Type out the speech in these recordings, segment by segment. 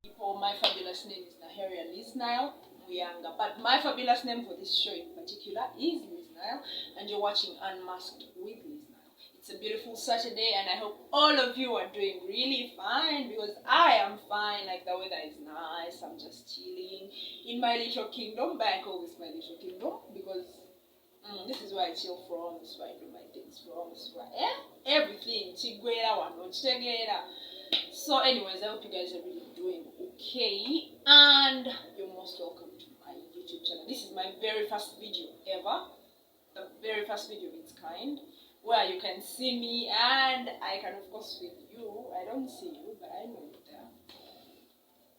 People, my fabulous name is Naheria Liz Nile Muyanga, but my fabulous name for this show in particular is Liz Nile, and you're watching Unmasked with Liz Nile. It's a beautiful Saturday, and I hope all of you are doing really fine, because I am fine. Like, the weather is nice, I'm just chilling in my little kingdom, but I call this my little kingdom because this is where I chill from, this is where I do my things from, this is where everything, chigwera, wano, chitegera. So anyways, I hope you guys are really doing okay, and you're most welcome to my YouTube channel. This is my very first video ever, the very first video of its kind, where you can see me and I can of course feel you. I don't see you, but I know you're there.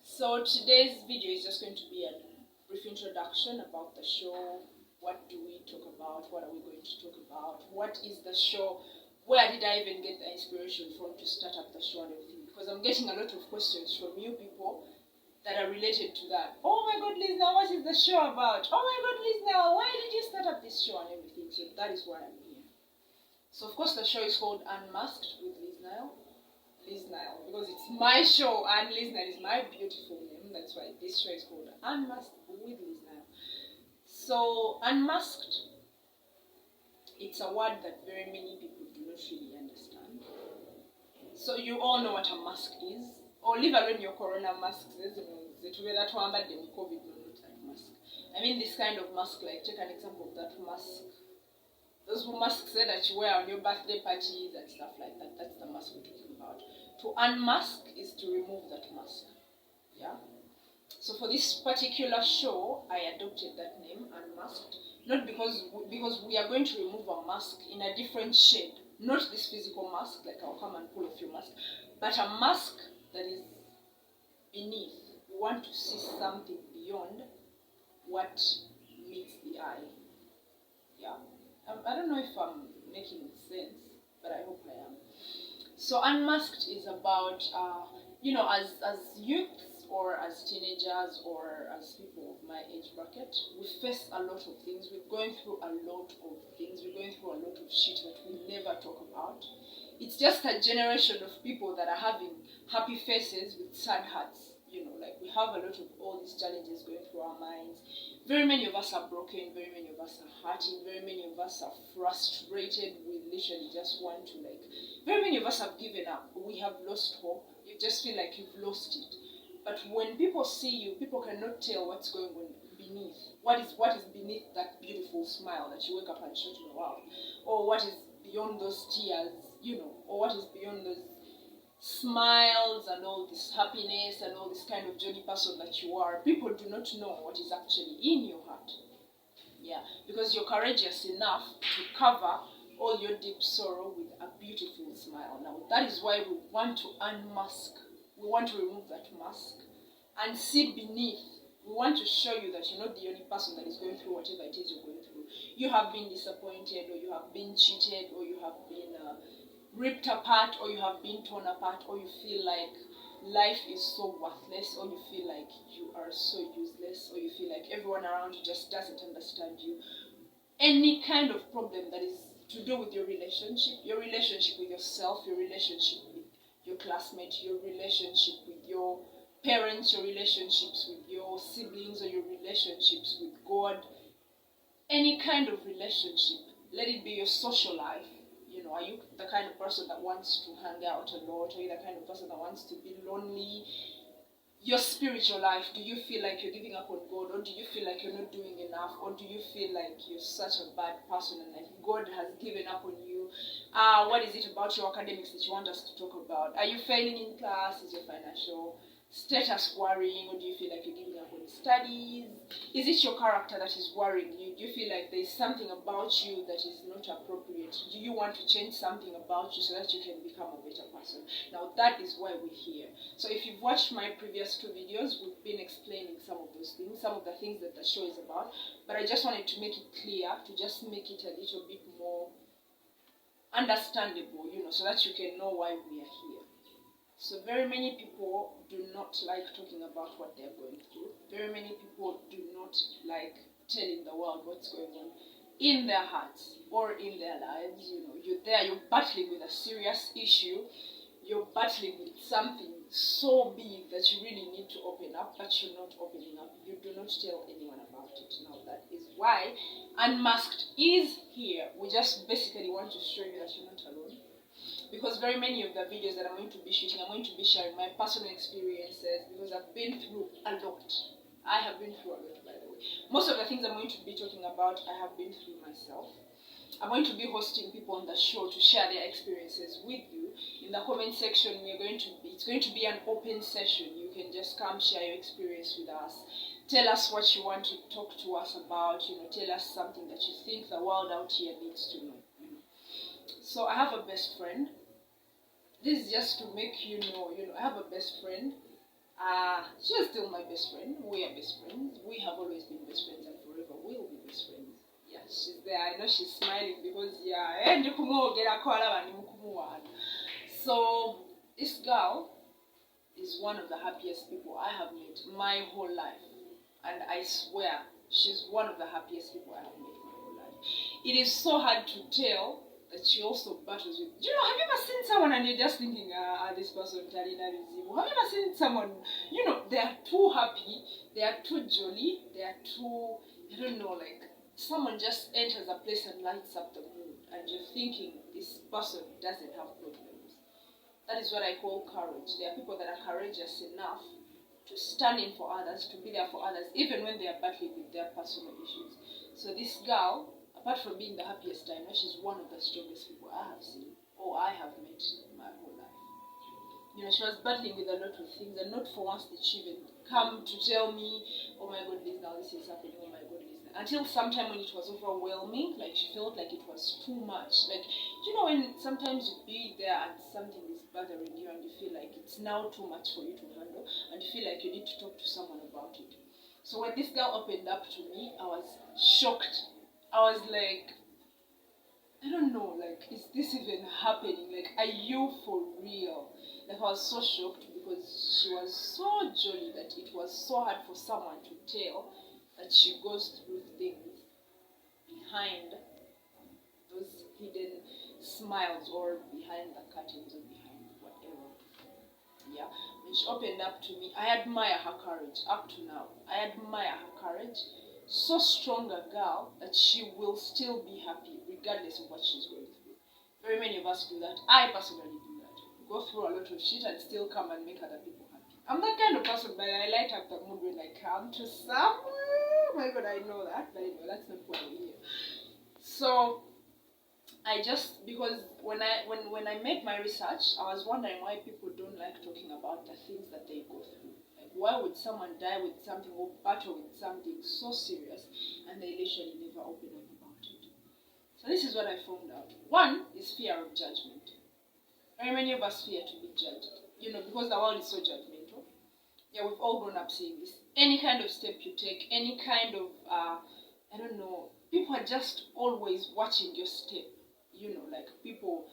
So today's video is just going to be a brief introduction about the show. What do we talk about? What are we going to talk about? What is the show? Where did I even get the inspiration from to start up the show and everything? Because I'm getting a lot of questions from you people that are related to that. Oh my God, Liz, now what is the show about? Oh my God, Liz, now why did you start up this show and everything? So that is why I'm here. So of course the show is called Unmasked with Liz Nile. Liz Nile, because it's my show and Liz Nile is my beautiful name. That's why this show is called Unmasked with Liz Nile. So Unmasked, it's a word that very many people do not really understand. So you all know what a mask is, or leave alone your corona masks. That one, but then COVID, no, not that mask. I mean this kind of mask. Like, take an example of that mask. Those masks that you wear on your birthday parties and stuff like that. That's the mask we're talking about. To unmask is to remove that mask. Yeah. So for this particular show, I adopted that name, Unmasked. Not because we are going to remove a mask in a different shade. Not this physical mask, like I'll come and pull off your mask, but a mask that is beneath. We want to see something beyond what meets the eye. Yeah. I don't know if I'm making sense, but I hope I am. So Unmasked is about, as youths or as teenagers or as people of my age bracket, we face a lot of things. We're going through a lot of things. We're going through a lot of shit that we never talk about. It's just a generation of people that are having happy faces with sad hearts. Like, we have a lot of all these challenges going through our minds. Very many of us are broken. Very many of us are hurting. Very many of us are frustrated. We literally just want to, very many of us have given up. We have lost hope. You just feel like you've lost it. But when people see you, people cannot tell what's going on beneath. What is beneath that beautiful smile that you wake up and show to the world? Or what is beyond those tears, or what is beyond those smiles and all this happiness and all this kind of jolly person that you are. People do not know what is actually in your heart. Yeah, because you're courageous enough to cover all your deep sorrow with a beautiful smile. Now, that is why we want to unmask. We want to remove that mask and see beneath. We want to show you that you're not the only person that is going through whatever it is you're going through. You have been disappointed, or you have been cheated, or you have been ripped apart, or you have been torn apart, or you feel like life is so worthless, or you feel like you are so useless, or you feel like everyone around you just doesn't understand you. Any kind of problem that is to do with your relationship with yourself, your relationship with your classmates, your relationship with your parents, your relationships with your siblings, or your relationships with God, any kind of relationship. Let it be your social life. Are you the kind of person that wants to hang out a lot? Are you the kind of person that wants to be lonely? Your spiritual life, do you feel like you're giving up on God, or do you feel like you're not doing enough, or do you feel like you're such a bad person and like God has given up on you? What is it about your academics that you want us to talk about? Are you failing in class? Is your financial status worrying, or do you feel like you're giving up on studies? Is it your character that is worrying you? Do you feel like there's something about you that is not appropriate? Do you want to change something about you so that you can become a better person? Now, that is why we're here. So if you've watched my previous 2 videos, we've been explaining some of those things, some of the things that the show is about, but I just wanted to make it clear, to just make it a little bit more understandable, so that you can know why we are here. So very many people do not like talking about what they're going through. Very many people do not like telling the world what's going on in their hearts or in their lives. You're there, you're battling with a serious issue, you're battling with something so big that you really need to open up, but you're not opening up. You do not tell anyone about it. Now that is why Unmasked is here. We just basically want to show you that you're not alone. Because very many of the videos that I'm going to be shooting, I'm going to be sharing my personal experiences because I've been through a lot. I have been through a lot, by the way. Most of the things I'm going to be talking about, I have been through myself. I'm going to be hosting people on the show to share their experiences with you. In the comment section, it's going to be an open session. You can just come share your experience with us. Tell us what you want to talk to us about. Tell us something that you think the world out here needs to know. So I have a best friend. This is just to make you know, I have a best friend. She is still my best friend. We are best friends. We have always been best friends and forever will be best friends. Yeah, she's there. I know she's smiling because, so this girl is one of the happiest people I have met my whole life. And I swear, she's one of the happiest people I have met my whole life. It is so hard to tell that she also battles with. Have you ever seen someone and you're just thinking, this person, Talina Rizibu? Have you ever seen someone, they are too happy, they are too jolly, they are too, someone just enters a place and lights up the mood, and you're thinking, this person doesn't have problems. That is what I call courage. There are people that are courageous enough to stand in for others, to be there for others, even when they are battling with their personal issues. So this girl, apart from being the happiest I know, she's one of the strongest people I have seen or I have met my whole life. She was battling with a lot of things, and not for once did she even come to tell me, oh my God, Liz, now this is happening, oh my God, Liz. Until sometime when it was overwhelming, like she felt like it was too much. Like, when sometimes you be there and something is bothering you and you feel like it's now too much for you to handle and you feel like you need to talk to someone about it. So when this girl opened up to me, I was shocked. I was like, I don't know, like, is this even happening? Like, are you for real? Like, I was so shocked because she was so jolly that it was so hard for someone to tell that she goes through things behind those hidden smiles or behind the curtains or behind whatever. Yeah, when she opened up to me, I admire her courage up to now. I admire her courage. So strong a girl that she will still be happy regardless of what she's going through. Very many of us do that. I personally do that. Go through a lot of shit and still come and make other people happy. I'm that kind of person, but I light up the mood when I come to somewhere. Oh my God, I know that, but anyway, that's not why we're here. So because when I made my research, I was wondering why people don't like talking about the things that they go through. Like, why would someone die with something or battle with something so serious and they literally never open up about it? So this is what I found out. One is fear of judgment. Very many of us fear to be judged, because the world is so judgmental. Yeah, we've all grown up seeing this. Any kind of step you take, any kind of, people are just always watching your step. Like people,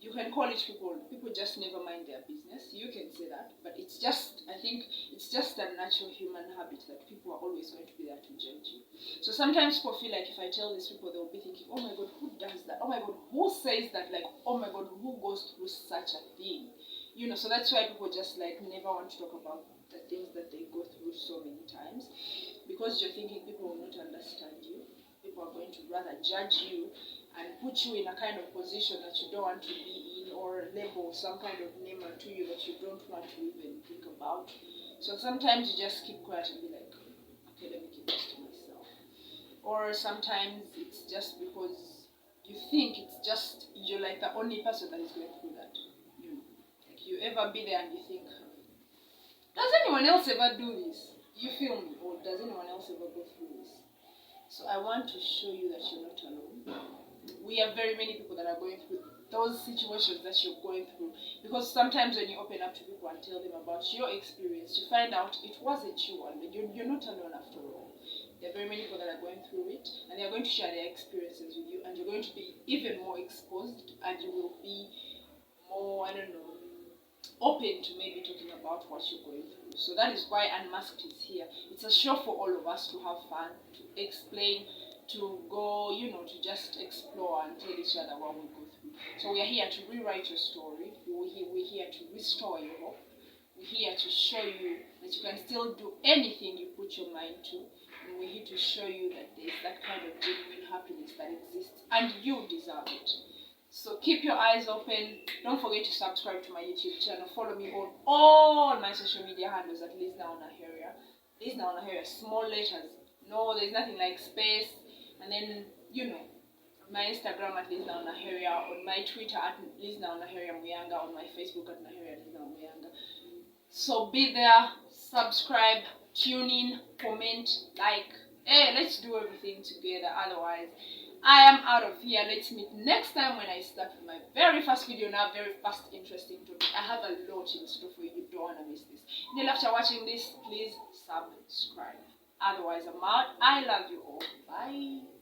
you can call it people just never mind their business. You can say that, but I think it's just a natural human habit that people are always going to be there to judge you. So sometimes people feel like if I tell these people, they'll be thinking, oh my God, who does that? Oh my God, who says that? Like, oh my God, who goes through such a thing? So that's why people just like never want to talk about the things that they go through so many times, because you're thinking people will not understand you. People are going to rather judge you and put you in a kind of position that you don't want to be in, or label some kind of name onto you that you don't want to even think about. So sometimes you just keep quiet and be like, okay, let me keep this to myself. Or sometimes it's just because you think you're like the only person that is going through that. Like you ever be there and you think, does anyone else ever do this? You feel me? Or does anyone else ever go through this? So I want to show you that you're not alone. We have very many people that are going through those situations that you're going through, because sometimes when you open up to people and tell them about your experience, you find out it wasn't you only. You're not alone after all. There are very many people that are going through it, and they're going to share their experiences with you, and you're going to be even more exposed, and you will be more, open to maybe talking about what you're going through. So that is why Unmasked is here. It's a show for all of us to have fun, to explain, to go, to just explore and tell each other what we go through. So we are here to rewrite your story. We're here to restore your hope. We're here to show you that you can still do anything you put your mind to. And we're here to show you that there's that kind of genuine happiness that exists and you deserve it. So keep your eyes open. Don't forget to subscribe to my YouTube channel. Follow me on all my social media handles at Lizna Onaheria. Lizna Onaheria, small letters. No, there's nothing like space. And then, my Instagram at Lizna Onaheria, on my Twitter at Lizna Onaheria Muyanga, on my Facebook at Naheria Lizna Muyanga. So be there, subscribe, tune in, comment, like. Hey, let's do everything together. Otherwise, I am out of here. Let's meet next time when I start with my very first video now, very fast, interesting topic. I have a lot in store for you. You don't want to miss this. Then after watching this, please subscribe. Otherwise, I'm out. I love you all. Bye.